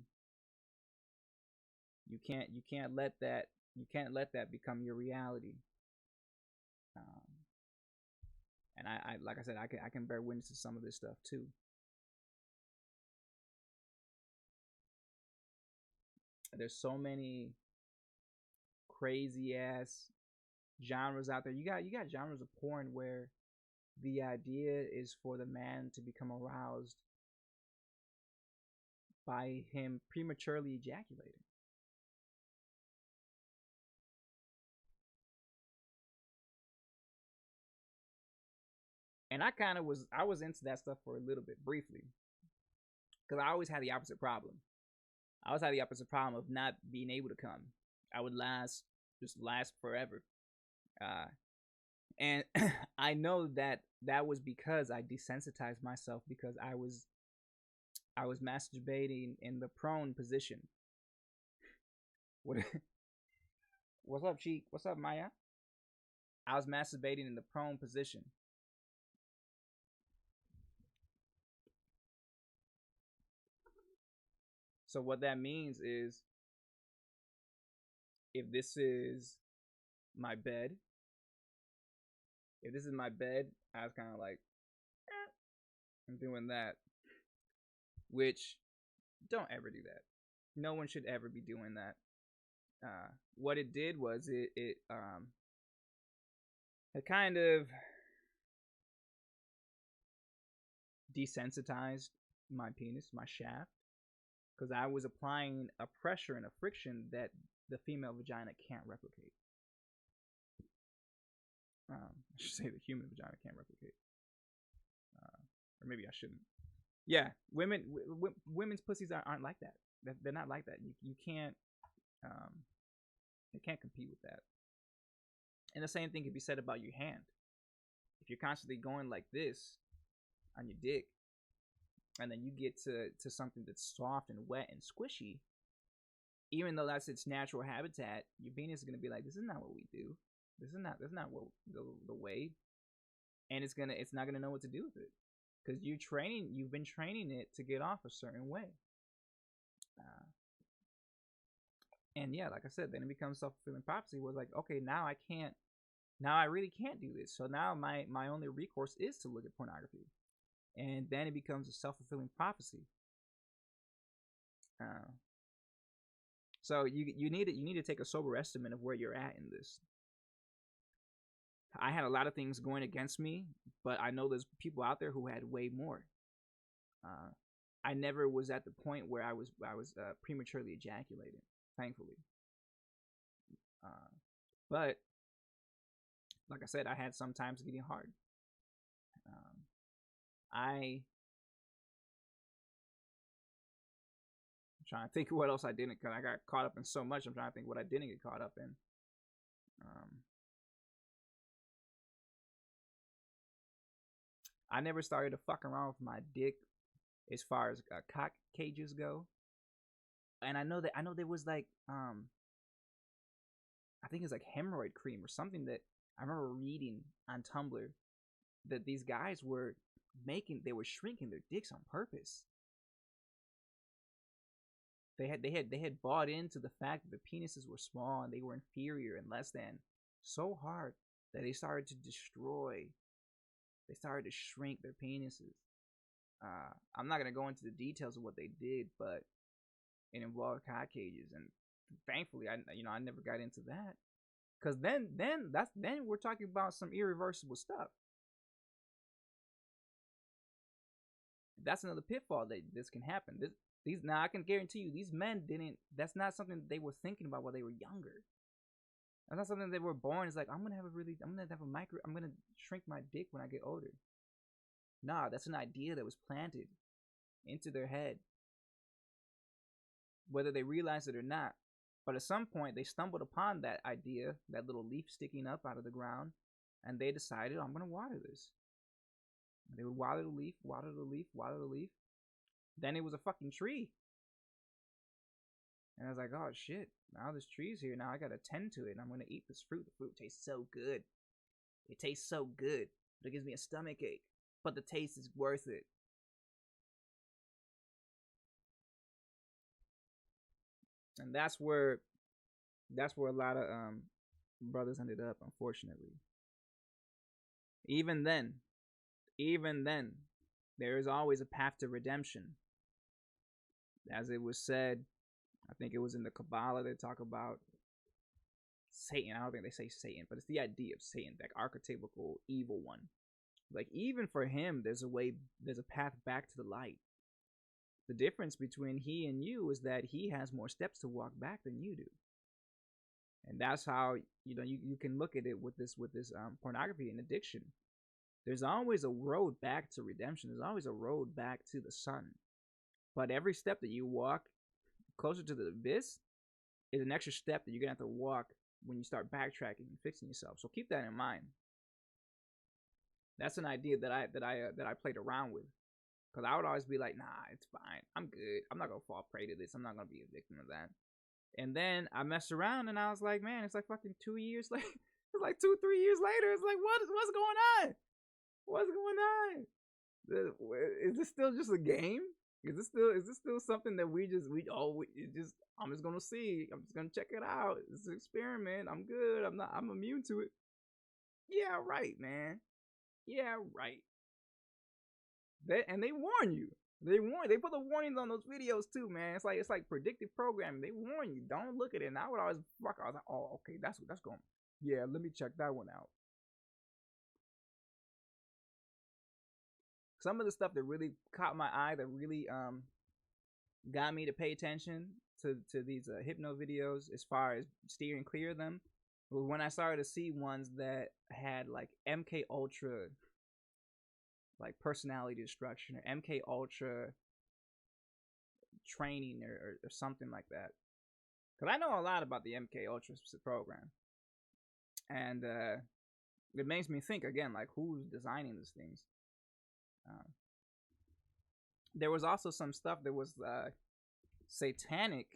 You can't let that become your reality. Um, and I like I said, I can bear witness to some of this stuff too. There's so many crazy ass genres out there. You got genres of porn where the idea is for the man to become aroused by him prematurely ejaculating. And I was into that stuff for a little bit briefly because I always had the opposite problem. I always had the opposite problem of not being able to come. I would last forever. Uh, and I know that that was because I desensitized myself because I was masturbating in the prone position. What what's up, Cheek? What's up, Maya? I was masturbating in the prone position. So what that means is if this is my bed, if this is my bed, I was kind of like I'm doing that, which don't ever do that. No one should ever be doing that. What it did was it kind of desensitized my penis, my shaft, because I was applying a pressure and a friction that the female vagina can't replicate. I should say the human vagina can't replicate, or maybe I shouldn't. Yeah, women's pussies aren't like that. They're not like that. You can't um, you can't compete with that. And the same thing can be said about your hand. If you're constantly going like this on your dick, and then you get to something that's soft and wet and squishy, even though that's its natural habitat, your penis is gonna be like, this is not what we do. This is not what the way, and it's not gonna know what to do with it because you've been training it to get off a certain way. Uh, and yeah, like I said, then it becomes self fulfilling prophecy. Was like, okay, now I can't. Now I really can't do this. So now my only recourse is to look at pornography, and then it becomes a self fulfilling prophecy. Uh, so you need to take a sober estimate of where you're at in this. I had a lot of things going against me, but I know there's people out there who had way more. Uh, I never was at the point where I was prematurely ejaculating, thankfully. Uh, but like I said, I had sometimes getting hard. Um, I'm trying to think what else I didn't, because I got caught up in so much. I'm trying to think what I didn't get caught up in. Um, I never started to fuck around with my dick as far as cock cages go. And I know there was like I think it's like hemorrhoid cream or something that I remember reading on Tumblr that these guys were they were shrinking their dicks on purpose. They had bought into the fact that the penises were small and they were inferior and less than so hard that they started to shrink their penises. I'm not gonna go into the details of what they did, but it involved cock cages, and thankfully, I never got into that, because then we're talking about some irreversible stuff. That's another pitfall that this can happen. These now I can guarantee you these men didn't. That's not something they were thinking about while they were younger. That's not something they were born. It's like I'm gonna shrink my dick when I get older. Nah, that's an idea that was planted into their head, whether they realize it or not. But at some point, they stumbled upon that idea, that little leaf sticking up out of the ground, and they decided, I'm going to water this. They would water the leaf, water the leaf, water the leaf. Then it was a fucking tree. And I was like, oh shit, now this tree's here. Now I gotta tend to it, and I'm gonna eat this fruit. The fruit tastes so good. It tastes so good, but it gives me a stomach ache. But the taste is worth it. And that's where a lot of brothers ended up, unfortunately. Even then, there is always a path to redemption. As it was said, I think it was in the Kabbalah, they talk about Satan. I don't think they say Satan, but it's the idea of Satan, that archetypical evil one. Like, even for him, there's a path back to the light. The difference between he and you is that he has more steps to walk back than you do. And that's how, you can look at it with this pornography and addiction. There's always a road back to redemption. There's always a road back to the sun. But every step that you walk closer to the abyss is an extra step that you're gonna have to walk when you start backtracking and fixing yourself. So keep that in mind. That's an idea that I played around with, because I would always be like, nah, it's fine, I'm good, I'm not gonna fall prey to this, I'm not gonna be a victim of that. And then I messed around and I was like, man, it's like fucking 2 years later. It's like 2-3 years later. It's like, what's going on? What's going on? Is this still just a game? Is this still something that I'm just gonna see. I'm just gonna check it out. It's an experiment. I'm good. I'm immune to it. Yeah, right, man. Yeah, right. They warn you. They put the warnings on those videos too, man. It's like predictive programming. They warn you. Don't look at it. And I would always fuck. I was like, oh, okay, that's going. Yeah, let me check that one out. Some of the stuff that really caught my eye, that really got me to pay attention to these hypno videos, as far as steering clear of them, was when I started to see ones that had like MK Ultra, like personality destruction, or MK Ultra training, or something like that. Because I know a lot about the MK Ultra program, and it makes me think again, like, who's designing these things? There was also some stuff that was satanic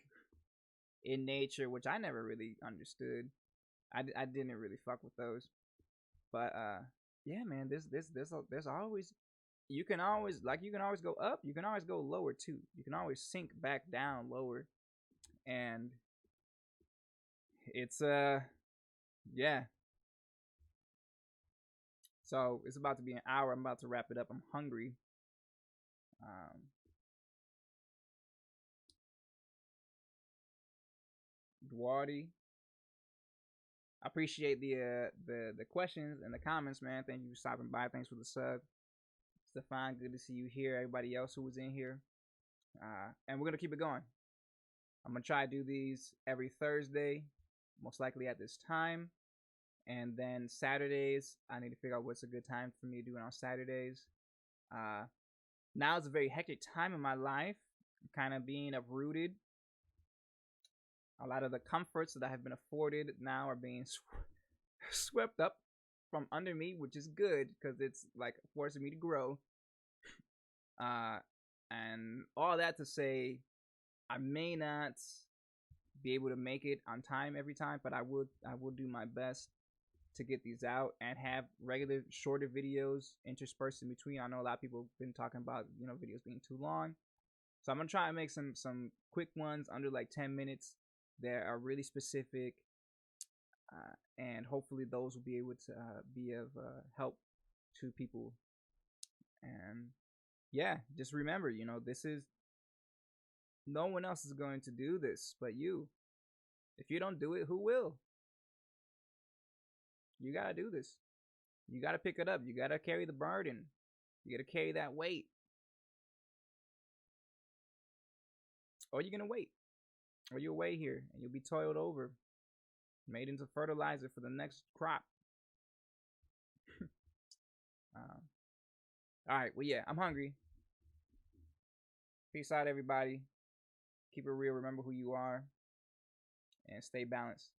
in nature, which I never really understood. I didn't really fuck with those, but yeah, man, there's always, you can always go up, you can always go lower too. You can always sink back down lower, and it's yeah. So it's about to be an hour. I'm about to wrap it up. I'm hungry. Duarty, I appreciate the questions and the comments, man. Thank you for stopping by. Thanks for the sub. Stefan, good to see you here. Everybody else who was in here. And we're gonna keep it going. I'm gonna try to do these every Thursday, most likely at this time. And then Saturdays, I need to figure out what's a good time for me to do it on Saturdays. Now it's a very hectic time in my life. I'm kind of being uprooted. A lot of the comforts that I have been afforded now are being swept up from under me, which is good, because it's like forcing me to grow. And all that to say, I may not be able to make it on time every time, but I will do my best to get these out and have regular shorter videos interspersed in between. I know a lot of people have been talking about, videos being too long, so I'm gonna try and make some quick ones under like 10 minutes that are really specific, and hopefully those will be able to be of help to people. And yeah, just remember, this is, no one else is going to do this but you. If you don't do it, who will? You gotta do this. You gotta pick it up. You gotta carry the burden. You gotta carry that weight. Or you're gonna wait. Or you'll wait here and you'll be toiled over, made into fertilizer for the next crop. Alright, well, yeah, I'm hungry. Peace out, everybody. Keep it real. Remember who you are. and stay balanced.